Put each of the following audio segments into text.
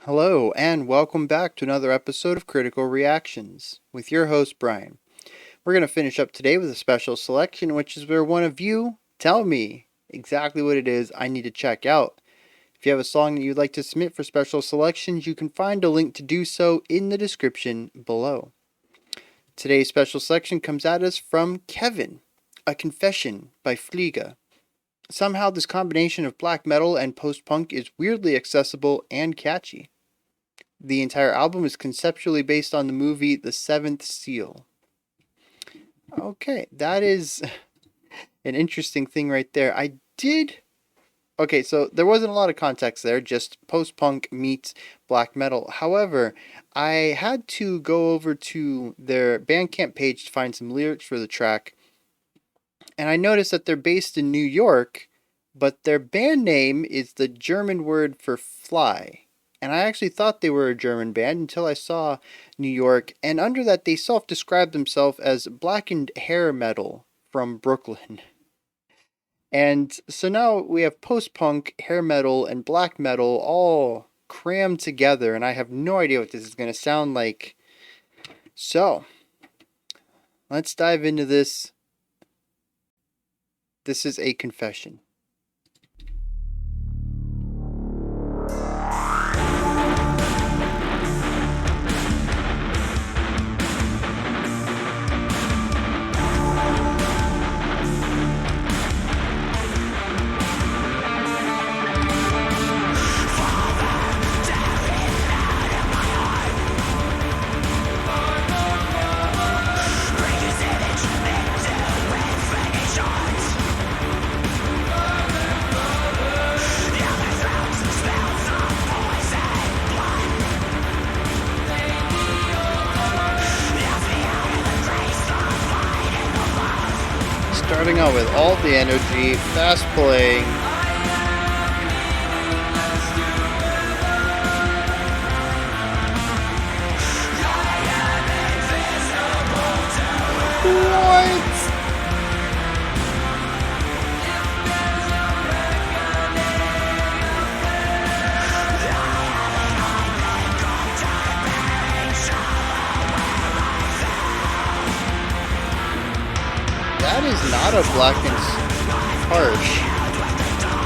Hello, and welcome back to another episode of Critical Reactions with your host, Bryan. We're going to finish up today with a special selection, which is where one of you tell me exactly what it is I need to check out. If you have a song that you'd like to submit for special selections, you can find a link to do so in the description below. Today's special selection comes at us from Kevin, A Confession by Fliege. Somehow this combination of black metal and post-punk is weirdly accessible and catchy. The entire album is conceptually based on the movie The Seventh Seal. Okay, that is an interesting thing right there. Okay, so there wasn't a lot of context there, just post-punk meets black metal. However, I had to go over to their Bandcamp page to find some lyrics for the track, and I noticed that they're based in New York, but their band name is the German word for fly. And I actually thought they were a German band until I saw New York, and under that they self-described themselves as blackened hair metal from Brooklyn. And so now we have post-punk, hair metal, and black metal all crammed together, and I have no idea what this is going to sound like. So, let's dive into this. This is A Confession. Starting out with all the energy, fast playing. What? That is not a black and harsh.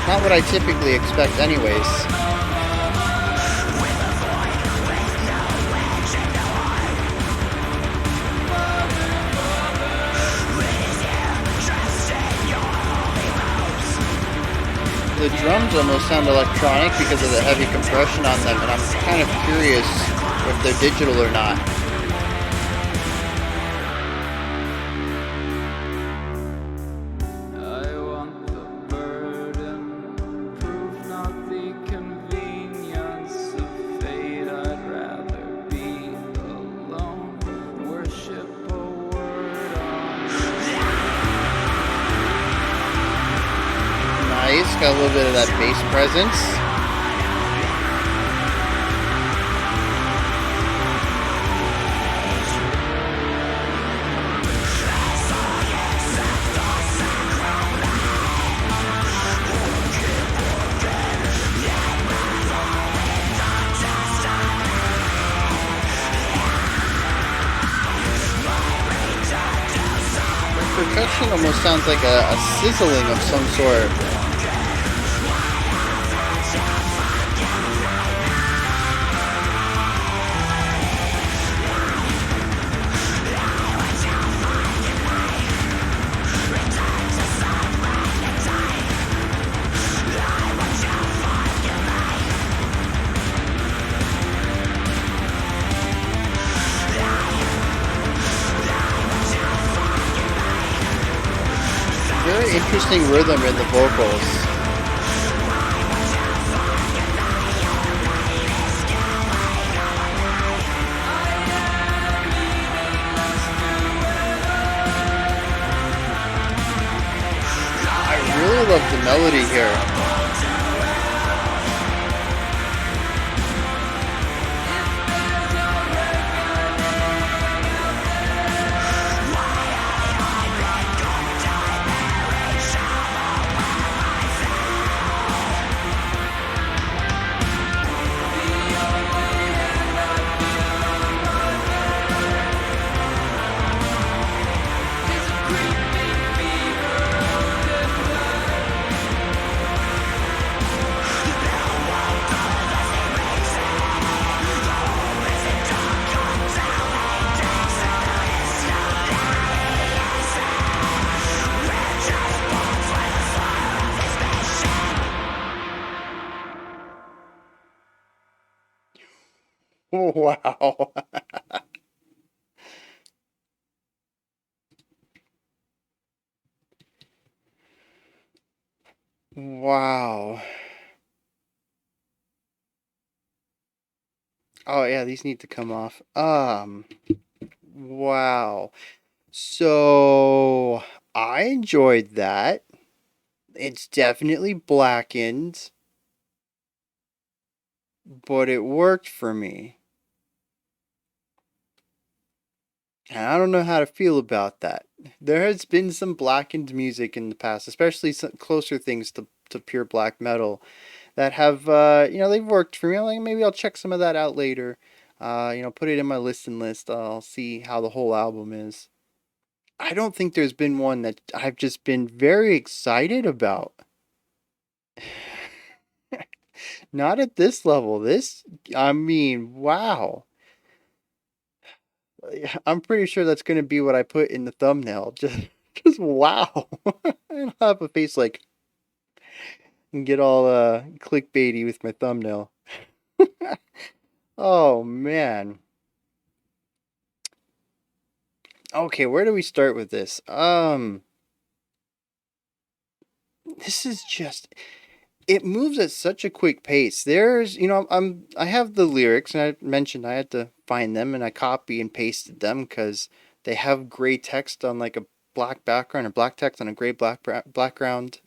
Not what I typically expect anyways. The drums almost sound electronic because of the heavy compression on them, and I'm kind of curious if they're digital or not. Nice, got a little bit of that bass presence. The percussion almost sounds like a sizzling of some sort. Very interesting rhythm in the vocals. I really love the melody here. Wow. Wow. Oh yeah, these need to come off. Wow. So I enjoyed that. It's definitely blackened, but it worked for me. And I don't know how to feel about that. There has been some blackened music in the past, especially some closer things to pure black metal that have, they've worked for me. Like maybe I'll check some of that out later. Put it in my listen list. I'll see how the whole album is. I don't think there's been one that I've just been very excited about. Not at this level. I mean, wow. I'm pretty sure that's going to be what I put in the thumbnail. Just wow. I'll have a face like and get all clickbaity with my thumbnail. Oh man. Okay, where do we start with this? This is just it moves at such a quick pace. I have the lyrics, and I mentioned I had to find them, and I copy and pasted them because they have gray text on like a black background, or black text on a gray background. Background.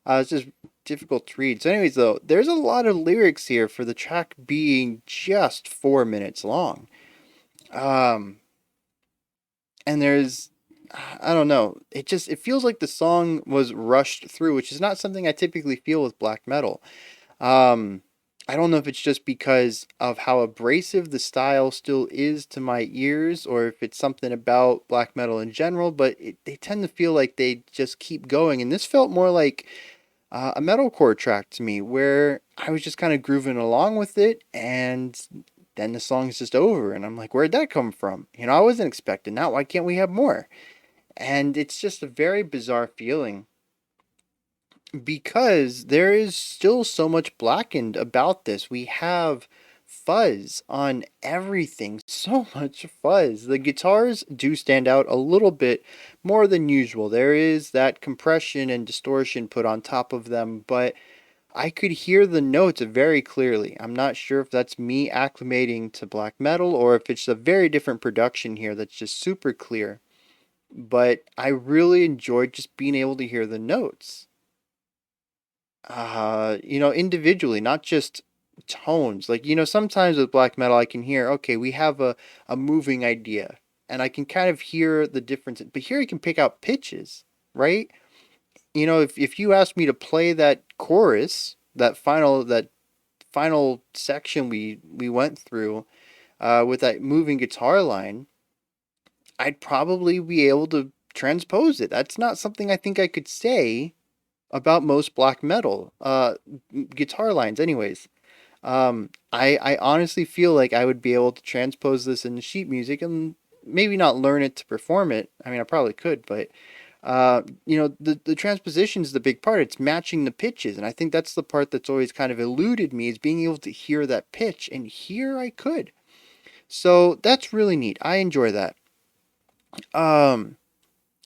It's just difficult to read. So, anyways, though, there's a lot of lyrics here for the track being just 4 minutes long. Um, and there's I don't know. It feels like the song was rushed through, which is not something I typically feel with black metal. Um, I don't know if it's just because of how abrasive the style still is to my ears, or if it's something about black metal in general. But they tend to feel like they just keep going, and this felt more like a metalcore track to me, where I was just kind of grooving along with it, and then the song's just over, and I'm like, where'd that come from? I wasn't expecting that. Why can't we have more? And it's just a very bizarre feeling because there is still so much blackened about this. We have fuzz on everything, so much fuzz. The guitars do stand out a little bit more than usual. There is that compression and distortion put on top of them, but I could hear the notes very clearly. I'm not sure if that's me acclimating to black metal or if it's a very different production here that's just super clear. But I really enjoyed just being able to hear the notes. Individually, not just tones. Like, sometimes with black metal, I can hear, okay, we have a moving idea, and I can kind of hear the difference. But here I can pick out pitches, right? If you ask me to play that chorus, that final section we went through, with that moving guitar line, I'd probably be able to transpose it. That's not something I think I could say about most black metal guitar lines anyways. I honestly feel like I would be able to transpose this into sheet music and maybe not learn it to perform it. I mean, I probably could, but the transposition is the big part. It's matching the pitches, and I think that's the part that's always kind of eluded me, is being able to hear that pitch, and here I could. So that's really neat. I enjoy that. um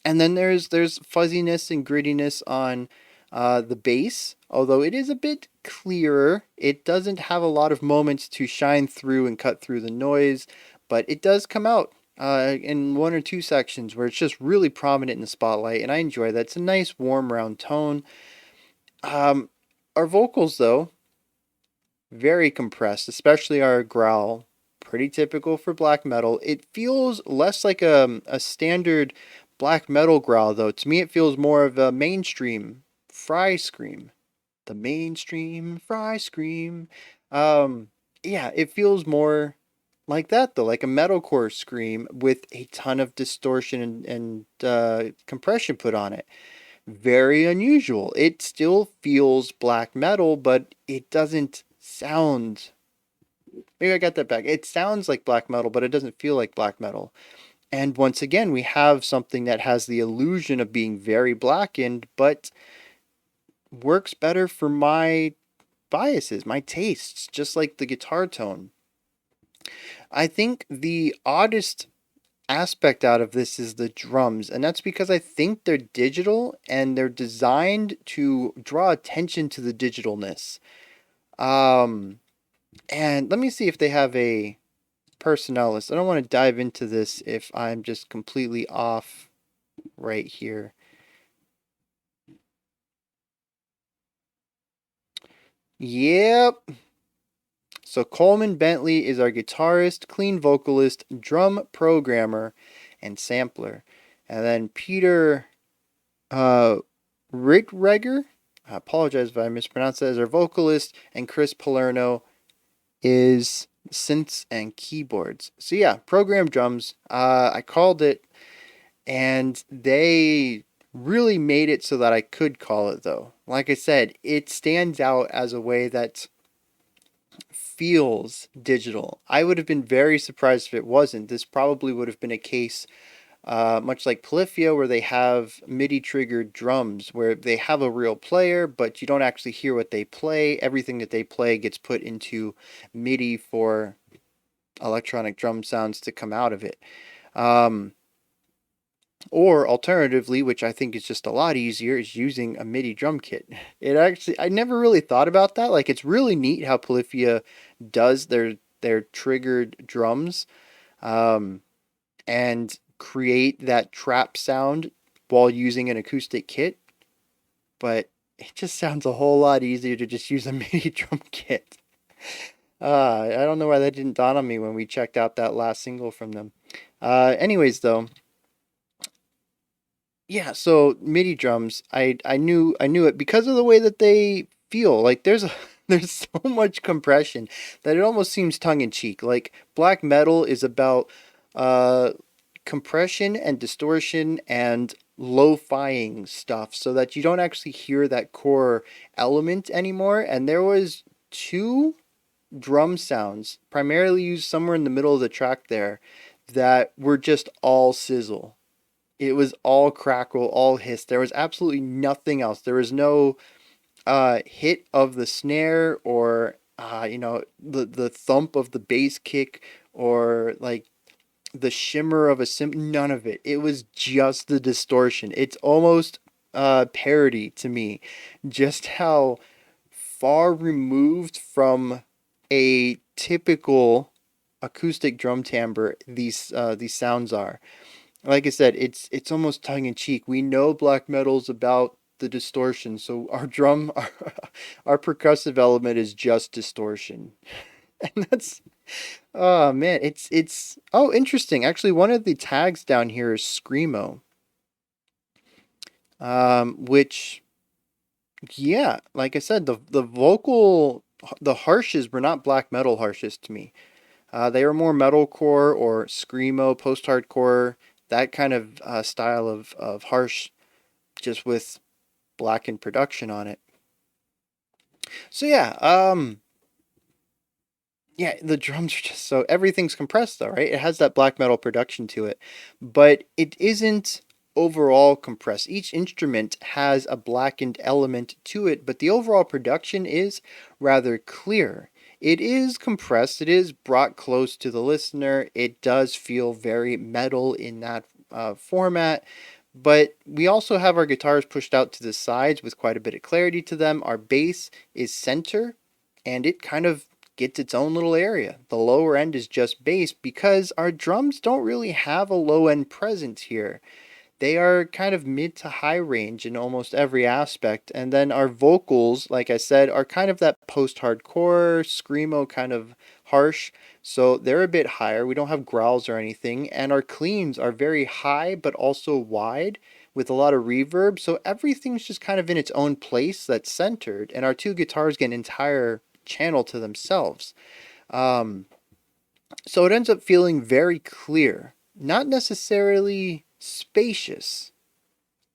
and then there's fuzziness and grittiness on the bass, although it is a bit clearer. It doesn't have a lot of moments to shine through and cut through the noise, but it does come out in one or two sections where it's just really prominent in the spotlight, and I enjoy that. It's a nice, warm, round tone. Um, our vocals, though, very compressed, especially our growl. Pretty typical for black metal. It feels less like a standard black metal growl, though. To me, it feels more of a mainstream fry scream. The mainstream fry scream. Um, yeah, it feels more like that, though, like a metalcore scream with a ton of distortion and compression put on it. Very unusual. It still feels black metal, but it doesn't sound. Maybe I got that back. It sounds like black metal, but it doesn't feel like black metal. And once again, we have something that has the illusion of being very blackened, but works better for my biases, my tastes, just like the guitar tone. I think the oddest aspect out of this is the drums, and that's because I think they're digital and they're designed to draw attention to the digitalness. Um, and let me see if they have a personnel list. I don't want to dive into this if I'm just completely off right here. Yep. So Coleman Bentley is our guitarist, clean vocalist, drum programmer, and sampler. And then Peter Rittreger, I apologize if I mispronounced that, as our vocalist, and Chris Palerno is synths and keyboards. So yeah, program drums. I called it, and they really made it so that I could call it though. Like I said, it stands out as a way that feels digital. I would have been very surprised if it wasn't. This probably would have been a case much like Polyphia, where they have MIDI triggered drums, where they have a real player, but you don't actually hear what they play. Everything that they play gets put into MIDI for electronic drum sounds to come out of it. Or alternatively, which I think is just a lot easier, is using a MIDI drum kit. It actually, I never really thought about that. Like, it's really neat how Polyphia does their triggered drums, and create that trap sound while using an acoustic kit. But it just sounds a whole lot easier to just use a MIDI drum kit. I don't know why that didn't dawn on me when we checked out that last single from them. Anyways, though, yeah, so MIDI drums, I knew it because of the way that they feel. Like there's so much compression that it almost seems tongue in cheek. Like black metal is about compression and distortion and lo-fiing stuff so that you don't actually hear that core element anymore. And there was two drum sounds primarily used somewhere in the middle of the track there that were just all sizzle. It was all crackle, all hiss. There was absolutely nothing else. There was no hit of the snare or the thump of the bass kick or like the shimmer of a none of it. It was just the distortion. It's almost parody to me, just how far removed from a typical acoustic drum timbre these sounds are. Like I said, it's almost tongue in cheek. We know black metal's about the distortion, so our drum, our percussive element is just distortion, and that's oh man, it's oh interesting. Actually, one of the tags down here is screamo, which yeah, like I said, the vocal the harshes were not black metal harshes to me. They were more metalcore or screamo, post-hardcore, that kind of style of harsh, just with blackened production on it. So yeah, the drums are just so everything's compressed though, right? It has that black metal production to it, but it isn't overall compressed. Each instrument has a blackened element to it, but the overall production is rather clear. It is compressed, it is brought close to the listener. It does feel very metal in that format, but we also have our guitars pushed out to the sides with quite a bit of clarity to them. Our bass is center, and it kind of gets its own little area. The lower end is just bass because our drums don't really have a low end present here. They are kind of mid to high range in almost every aspect. And then our vocals, like I said, are kind of that post-hardcore, screamo kind of harsh. So they're a bit higher. We don't have growls or anything. And our cleans are very high, but also wide with a lot of reverb. So everything's just kind of in its own place that's centered. And our two guitars get an entire channel to themselves. So it ends up feeling very clear, not necessarily spacious.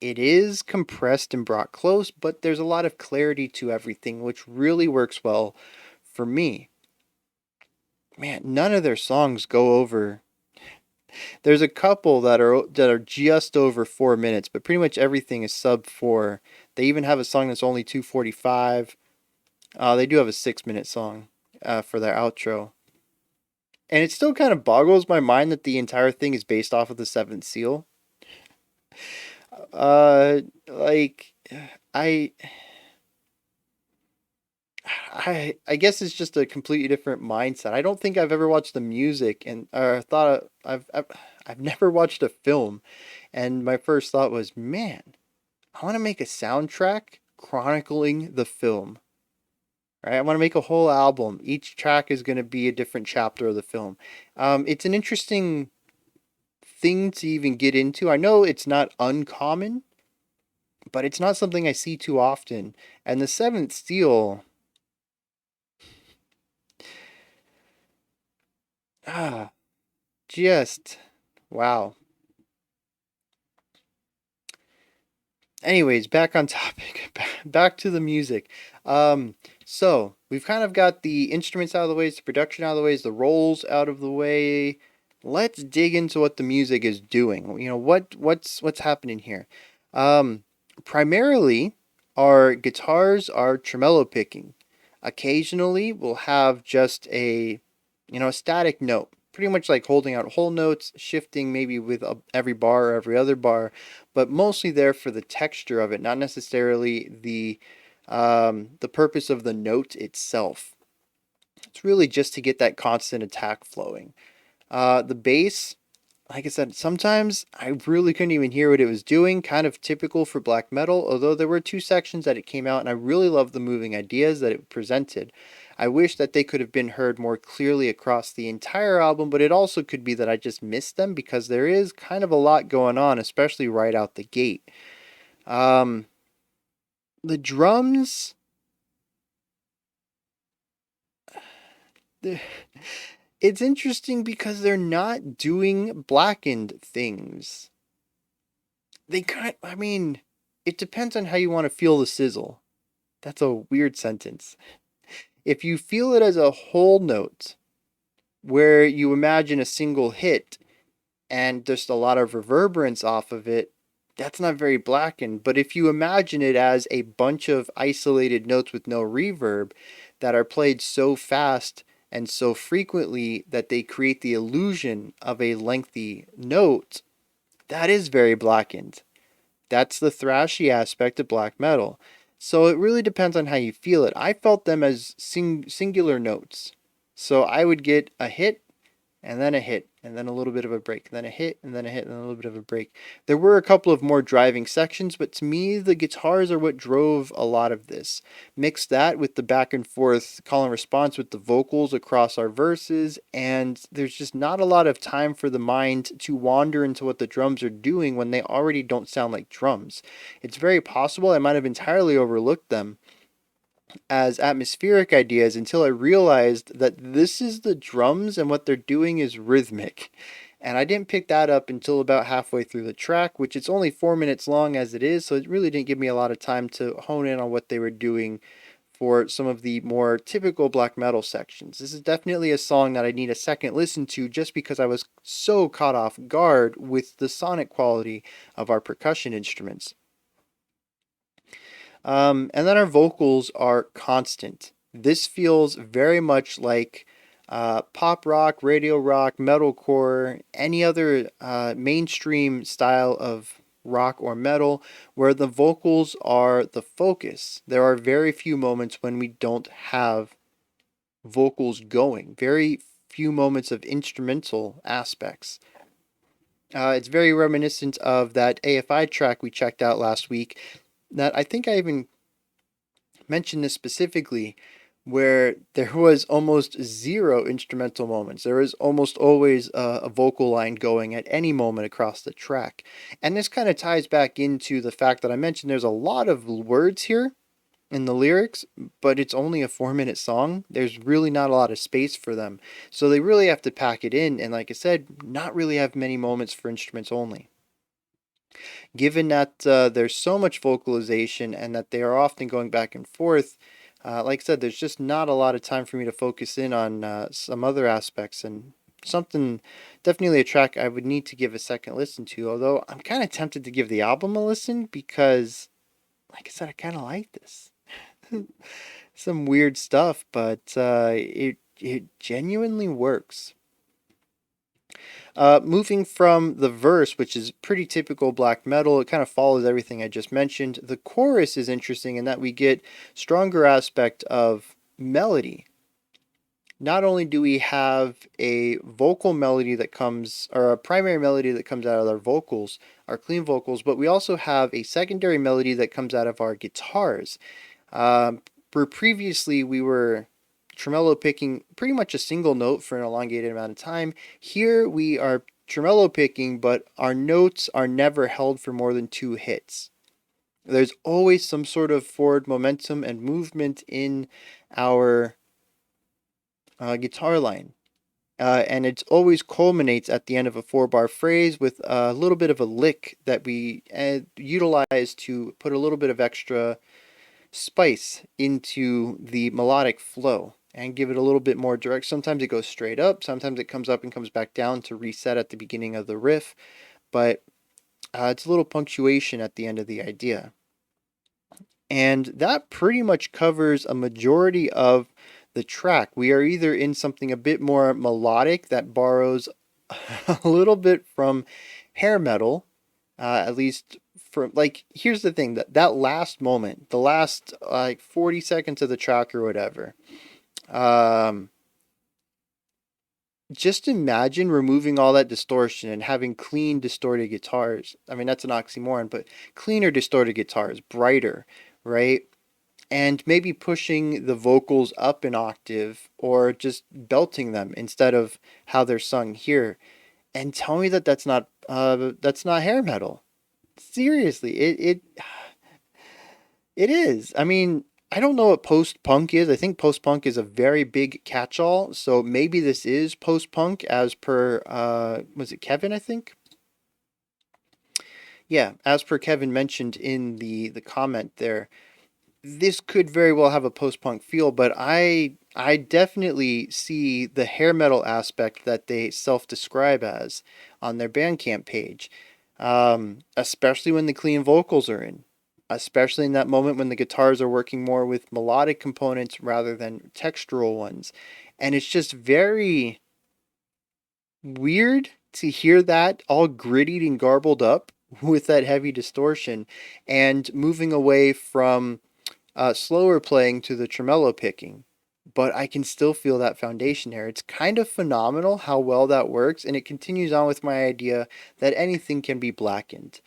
It is compressed and brought close, but there's a lot of clarity to everything, which really works well for me. Man, none of their songs go over. There's a couple that are just over 4 minutes, but pretty much everything is sub 4. They even have a song that's only 2:45. They do have a 6 minute song for their outro. And it still kind of boggles my mind that the entire thing is based off of the Seventh Seal. Like I I guess it's just a completely different mindset. I don't think I've ever watched the music and or thought I've never watched a film, and my first thought was, man, I want to make a soundtrack chronicling the film. Right? I want to make a whole album. Each track is going to be a different chapter of the film. It's an interesting thing to even get into. I know it's not uncommon, but it's not something I see too often. And the Seventh Seal, ah, just wow. Anyways, back on topic. Back to the music. So we've kind of got the instruments out of the way, the production out of the way, the roles out of the way. Let's dig into what the music is doing. You know what's happening here. Um, Primarily, our guitars are tremolo picking. Occasionally, we'll have just a static note, pretty much like holding out whole notes, shifting maybe with every bar or every other bar, but mostly there for the texture of it, not necessarily the purpose of the note itself. It's really just to get that constant attack flowing. The bass, like I said, sometimes I really couldn't even hear what it was doing, kind of typical for black metal, although there were two sections that it came out, and I really loved the moving ideas that it presented. I wish that they could have been heard more clearly across the entire album, but it also could be that I just missed them because there is kind of a lot going on, especially right out the gate. Um, the drums, it's interesting because they're not doing blackened things. I mean, it depends on how you want to feel the sizzle. That's a weird sentence. If you feel it as a whole note, where you imagine a single hit and just a lot of reverberance off of it, that's not very blackened. But if you imagine it as a bunch of isolated notes with no reverb that are played so fast and so frequently that they create the illusion of a lengthy note, that is very blackened. That's the thrashy aspect of black metal. So it really depends on how you feel it. I felt them as singular notes. So I would get a hit and then a hit, and then a little bit of a break, and then a hit, and then a hit, and then a little bit of a break. There were a couple of more driving sections, but to me, the guitars are what drove a lot of this. Mix that with the back and forth call and response with the vocals across our verses, and there's just not a lot of time for the mind to wander into what the drums are doing when they already don't sound like drums. It's very possible I might have entirely overlooked them as atmospheric ideas until I realized that this is the drums and what they're doing is rhythmic. And I didn't pick that up until about halfway through the track, which it's only 4 minutes long as it is, so it really didn't give me a lot of time to hone in on what they were doing for some of the more typical black metal sections. This is definitely a song that I need a second listen to just because I was so caught off guard with the sonic quality of our percussion instruments. And then our vocals are constant. This feels very much like pop rock, radio rock, metalcore, any other mainstream style of rock or metal where the vocals are the focus. There are very few moments when we don't have vocals going, very few moments of instrumental aspects. It's very reminiscent of that AFI track we checked out last week that I think I even mention this specifically where there was almost zero instrumental moments. There is almost always a vocal line going at any moment across the track. And this kind of ties back into the fact that I mentioned there's a lot of words here in the lyrics, but it's only a 4 minute song. There's really not a lot of space for them. So they really have to pack it in. And like I said, not really have many moments for instruments only. Given that there's so much vocalization and that they are often going back and forth, like I said, there's just not a lot of time for me to focus in on some other aspects and something, definitely a track I would need to give a second listen to. Although I'm kind of tempted to give the album a listen because, like I said, I kind of like this. some weird stuff, but it genuinely works. Moving from the verse, which is pretty typical black metal, it kind of follows everything I just mentioned. The chorus is interesting in that we get stronger aspect of melody. Not only do we have a vocal melody that comes, or a primary melody that comes out of our vocals, our clean vocals, but we also have a secondary melody that comes out of our guitars. Where previously we were tremolo picking pretty much a single note for an elongated amount of time, here we are tremolo picking, but our notes are never held for more than 2 hits. There's always some sort of forward momentum and movement in our guitar line. And it always culminates at the end of a 4-bar phrase with a little bit of a lick that we utilize to put a little bit of extra spice into the melodic flow and give it a little bit more direct. Sometimes it goes straight up, sometimes it comes up and comes back down to reset at the beginning of the riff, but it's a little punctuation at the end of the idea. And that pretty much covers a majority of the track. We are either in something a bit more melodic that borrows a little bit from hair metal, at least from, like, here's the thing, that last moment, the last 40 seconds of the track or whatever, just imagine removing all that distortion and having clean distorted guitars. I mean, that's an oxymoron, but cleaner distorted guitars, brighter, right? And maybe pushing the vocals up an octave or just belting them instead of how they're sung here. And tell me that that's not hair metal. Seriously, it is. I mean, I don't know what post-punk is. I think post-punk is a very big catch-all. So maybe this is post-punk as per was it Kevin, I think? Yeah, as per Kevin mentioned in the comment there. This could very well have a post-punk feel, but I definitely see the hair metal aspect that they self-describe as on their Bandcamp page, especially when the clean vocals are in, especially in that moment when the guitars are working more with melodic components rather than textural ones. And it's just very weird to hear that all grittied and garbled up with that heavy distortion and moving away from slower playing to the tremolo picking, but I can still feel that foundation there. It's kind of phenomenal how well that works, and it continues on with my idea that anything can be blackened.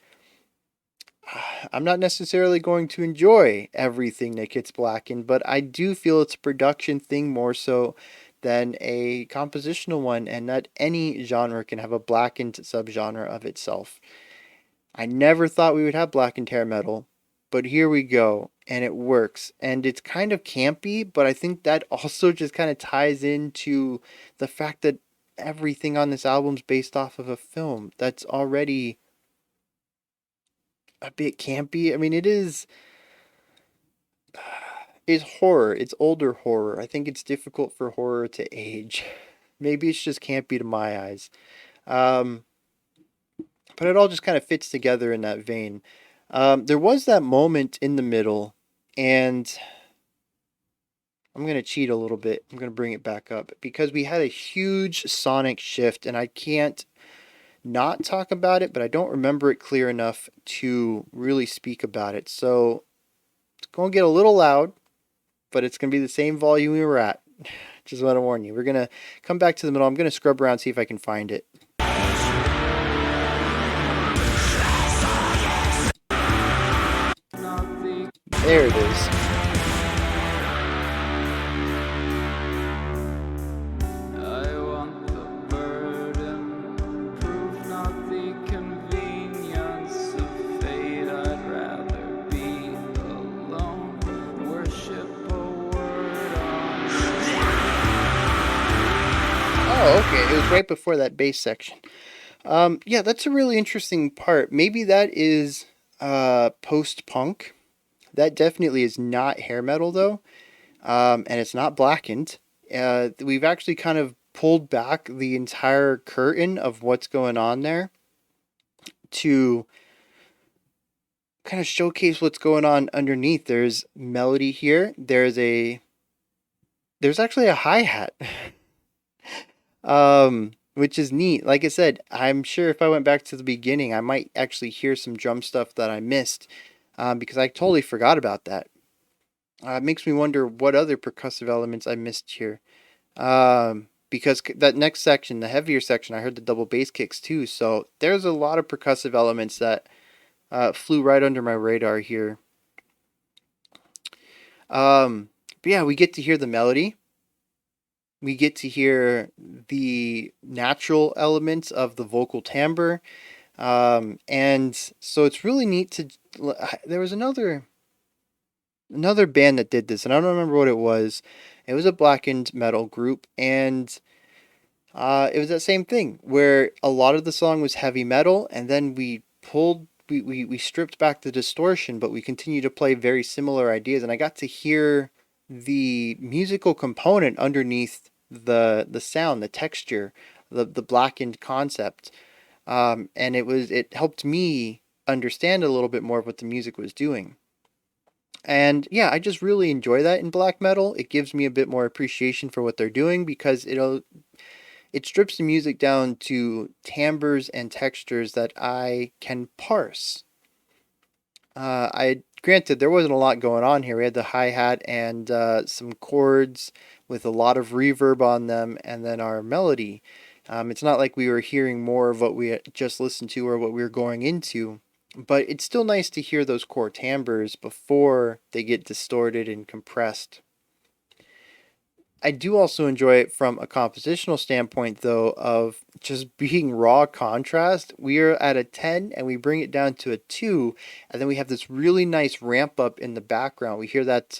I'm not necessarily going to enjoy everything that gets blackened, but I do feel it's a production thing more so than a compositional one, and that any genre can have a blackened subgenre of itself. I never thought we would have blackened hair metal, but here we go, and it works. And it's kind of campy, but I think that also just kind of ties into the fact that everything on this album's based off of a film that's already a bit campy. I mean, it's horror. It's older horror. I think it's difficult for horror to age. Maybe it's just campy to my eyes. Um, but it all just kind of fits together in that vein. There was that moment in the middle, and I'm going to cheat a little bit. I'm going to bring it back up because we had a huge sonic shift, and I can't not talk about it, but I don't remember it clear enough to really speak about it. So it's going to get a little loud, but it's going to be the same volume we were at. Just want to warn you. We're going to come back to the middle. I'm going to scrub around, see if I can find it. There it is. Oh, okay. It was right before that bass section. Yeah, that's a really interesting part. Maybe that is post-punk. That definitely is not hair metal, though. And it's not blackened. We've actually kind of pulled back the entire curtain of what's going on there to kind of showcase what's going on underneath. There's melody here. There's a there's actually a hi-hat. Which is neat. Like I said, I'm sure if I went back to the beginning, I might actually hear some drum stuff that I missed, because I totally forgot about that. It makes me wonder what other percussive elements I missed here. Because that next section, the heavier section, I heard the double bass kicks too. So there's a lot of percussive elements that flew right under my radar here. But yeah, we get to hear the melody. We get to hear the natural elements of the vocal timbre. And so it's really neat to. There was another band that did this, and I don't remember what it was. It was a blackened metal group, and it was that same thing where a lot of the song was heavy metal, and then we stripped back the distortion, but we continued to play very similar ideas, and I got to hear the musical component underneath the sound, the texture, the blackened concept, and it helped me understand a little bit more of what the music was doing. And yeah, I just really enjoy that in black metal. It gives me a bit more appreciation for what they're doing because it strips the music down to timbres and textures that I can parse. I granted there wasn't a lot going on here. We had the hi hat and some chords with a lot of reverb on them, and then our melody. It's not like we were hearing more of what we had just listened to or what we were going into, but it's still nice to hear those core timbres before they get distorted and compressed. I do also enjoy it from a compositional standpoint, though, of just being raw contrast. We are at a 10 and we bring it down to a 2, and then we have this really nice ramp up in the background. We hear that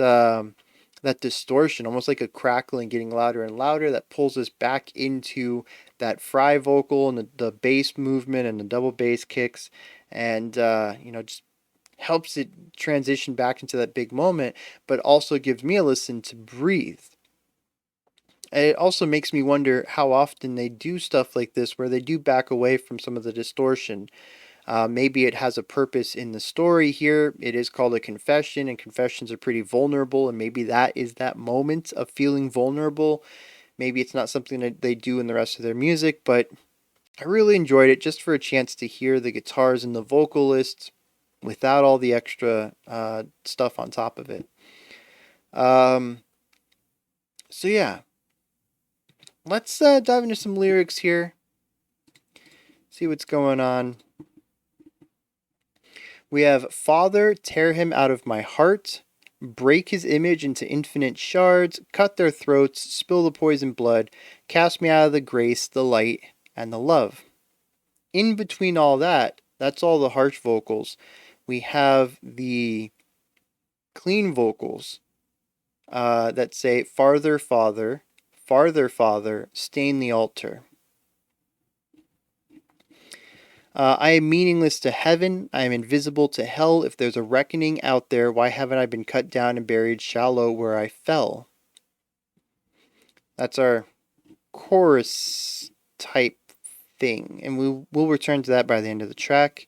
distortion, almost like a crackling, getting louder and louder, that pulls us back into that fry vocal and the bass movement and the double bass kicks, and just helps it transition back into that big moment, but also gives me a listen to breathe. It also makes me wonder how often they do stuff like this where they do back away from some of the distortion. Maybe it has a purpose in the story here. It is called a confession, and confessions are pretty vulnerable, and maybe that is that moment of feeling vulnerable. Maybe it's not something that they do in the rest of their music, but I really enjoyed it just for a chance to hear the guitars and the vocalists without all the extra stuff on top of it. Um, so yeah, let's dive into some lyrics here. See what's going on. We have Father, tear him out of my heart, break his image into infinite shards, cut their throats, spill the poison blood, cast me out of the grace, the light, and the love. In between all that, that's all the harsh vocals. We have the clean vocals that say, farther, Father, farther, Father, stain the altar. I am meaningless to heaven. I am invisible to hell. If there's a reckoning out there, why haven't I been cut down and buried shallow where I fell? That's our chorus type thing, and we'll return to that by the end of the track.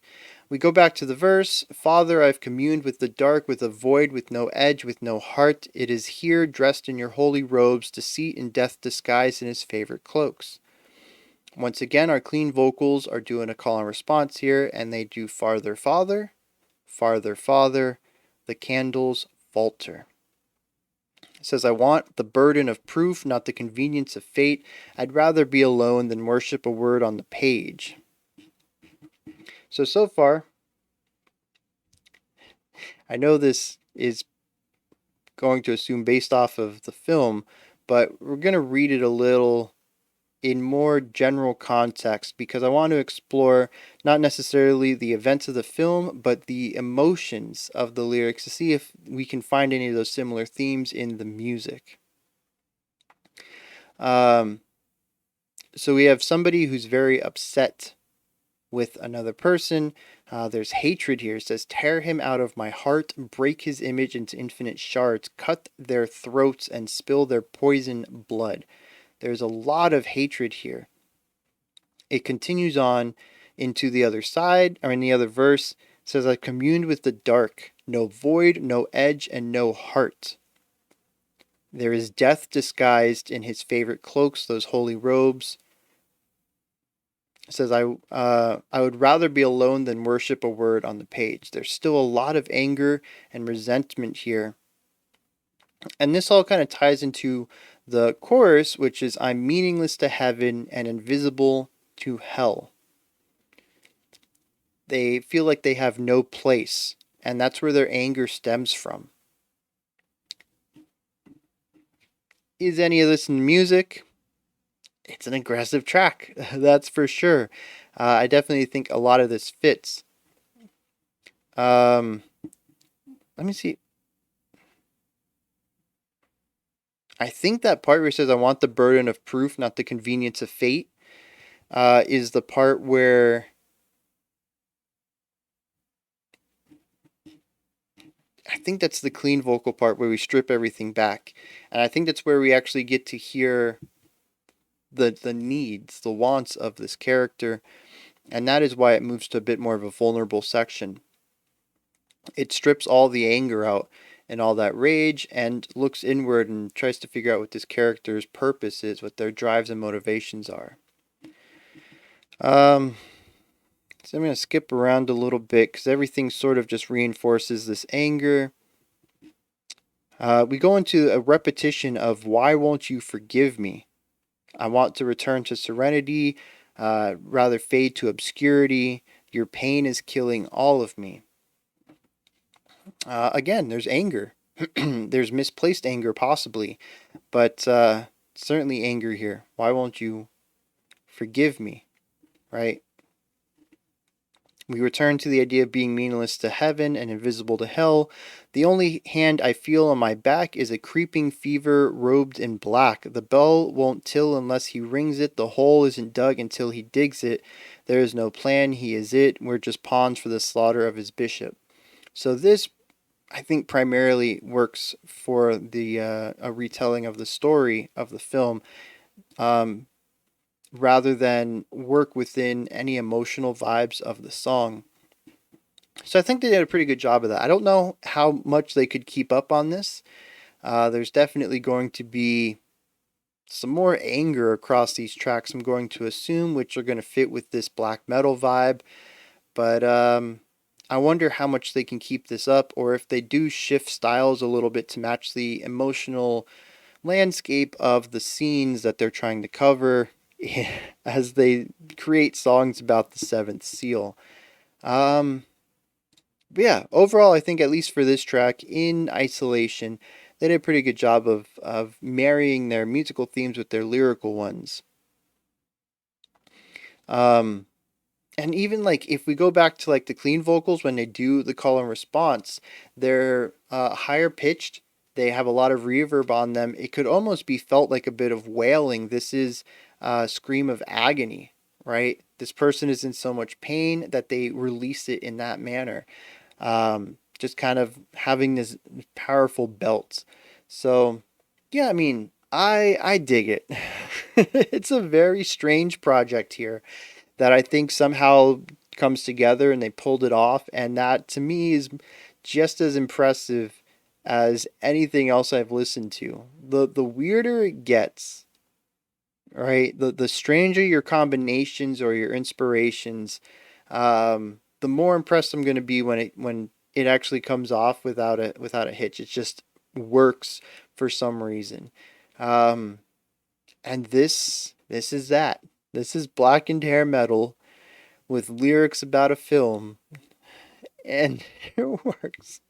We go back to the verse. Father, I've communed with the dark, with a void, with no edge, with no heart. It is here, dressed in your holy robes, deceit and death disguised in his favorite cloaks. Once again, our clean vocals are doing a call and response here, and they do farther, Father, farther, Father, the candles falter. It says, I want the burden of proof, not the convenience of fate. I'd rather be alone than worship a word on the page. So far, I know this is going to assume based off of the film, but we're going to read it a little in more general context because I want to explore not necessarily the events of the film, but the emotions of the lyrics to see if we can find any of those similar themes in the music. So we have somebody who's very upset with another person. There's hatred here. It says, tear him out of my heart, break his image into infinite shards, cut their throats and spill their poison blood. There's a lot of hatred here. It continues on into the other side, or in the other verse. It says, I communed with the dark, no void, no edge, and no heart. There is death disguised in his favorite cloaks, those holy robes. It says, I would rather be alone than worship a word on the page. There's still a lot of anger and resentment here. And this all kind of ties into the chorus, which is, I'm meaningless to heaven and invisible to hell. They feel like they have no place, and that's where their anger stems from. Is any of this in music? It's an aggressive track, that's for sure. I definitely think a lot of this fits. Let me see. I think that part where it says, I want the burden of proof, not the convenience of fate, is the part where I think that's the clean vocal part where we strip everything back. And I think that's where we actually get to hear the needs, the wants of this character. And that is why it moves to a bit more of a vulnerable section. It strips all the anger out and all that rage and looks inward and tries to figure out what this character's purpose is, what their drives and motivations are. So I'm going to skip around a little bit because everything sort of just reinforces this anger. We go into a repetition of, why won't you forgive me? I want to return to serenity, rather fade to obscurity. Your pain is killing all of me. Again, there's anger. There's misplaced anger possibly, but certainly anger here. Why won't you forgive me? Right? We return to the idea of being meaningless to heaven and invisible to hell. The only hand I feel on my back is a creeping fever robed in black. The bell won't till unless he rings it. The hole isn't dug until he digs it. There is no plan. He is it. We're just pawns for the slaughter of his bishop. So this, I think, primarily works for the a retelling of the story of the film. Rather than work within any emotional vibes of the song. So I think they did a pretty good job of that. I don't know how much they could keep up on this. There's definitely going to be some more anger across these tracks, I'm going to assume, which are going to fit with this black metal vibe. But I wonder how much they can keep this up, or if they do shift styles a little bit to match the emotional landscape of the scenes that they're trying to cover as they create songs about the seventh seal. But yeah, overall, I think at least for this track, in isolation, they did a pretty good job of marrying their musical themes with their lyrical ones. And even like if we go back to like the clean vocals, when they do the call and response, they're higher pitched. They have a lot of reverb on them. It could almost be felt like a bit of wailing. This is a scream of agony, right? This person is in so much pain that they release it in that manner. Just kind of having this powerful belt. So, yeah, I mean, I dig it. It's a very strange project here that I think somehow comes together and they pulled it off. And that to me is just as impressive as anything else I've listened to. The weirder it gets, right? The stranger your combinations or your inspirations, the more impressed I'm going to be when it actually comes off without a hitch. It just works for some reason. And this is that. This is blackened hair metal with lyrics about a film, and it works.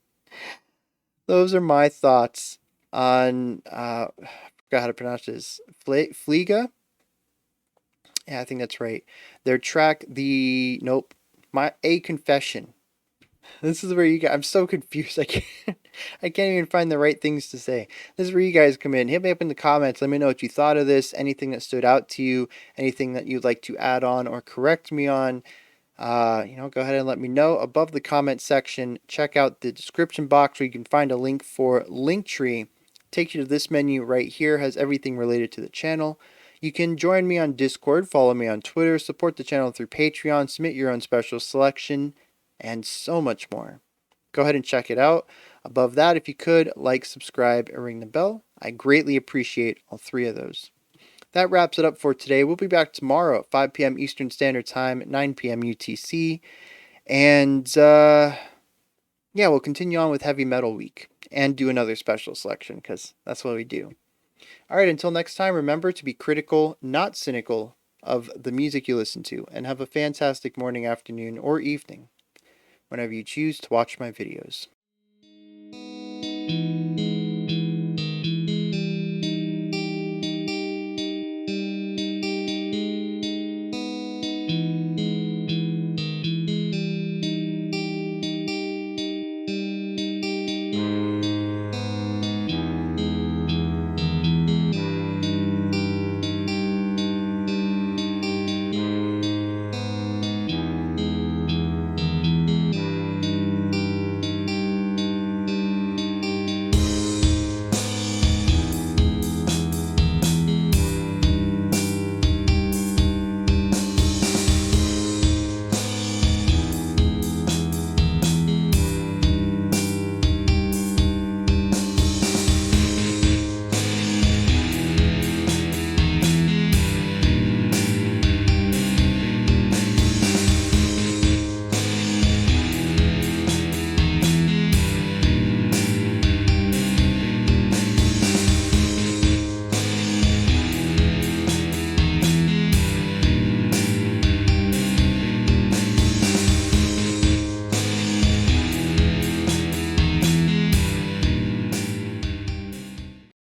Those are my thoughts on I forgot how to pronounce this. Fliege? Yeah, I think that's right. Their track, the nope, my a confession. This is where you guys. I'm so confused. I can't even find the right things to say. This is where you guys come in. Hit me up in the comments. Let me know what you thought of this. Anything that stood out to you. Anything that you'd like to add on or correct me on. Go ahead and let me know above the comment section. Check out the description box where you can find a link for Linktree. Takes you to this menu right here. Has everything related to the channel. You can join me on Discord, follow me on Twitter, support the channel through Patreon, submit your own special selection, and so much more. Go ahead and check it out. Above that, if you could, like, subscribe, and ring the bell. I greatly appreciate all 3 of those. That wraps it up for today. We'll be back tomorrow at 5 p.m. Eastern Standard Time, at 9 p.m. UTC. And we'll continue on with Heavy Metal Week and do another special selection because that's what we do. All right, until next time, remember to be critical, not cynical, of the music you listen to, and have a fantastic morning, afternoon, or evening whenever you choose to watch my videos.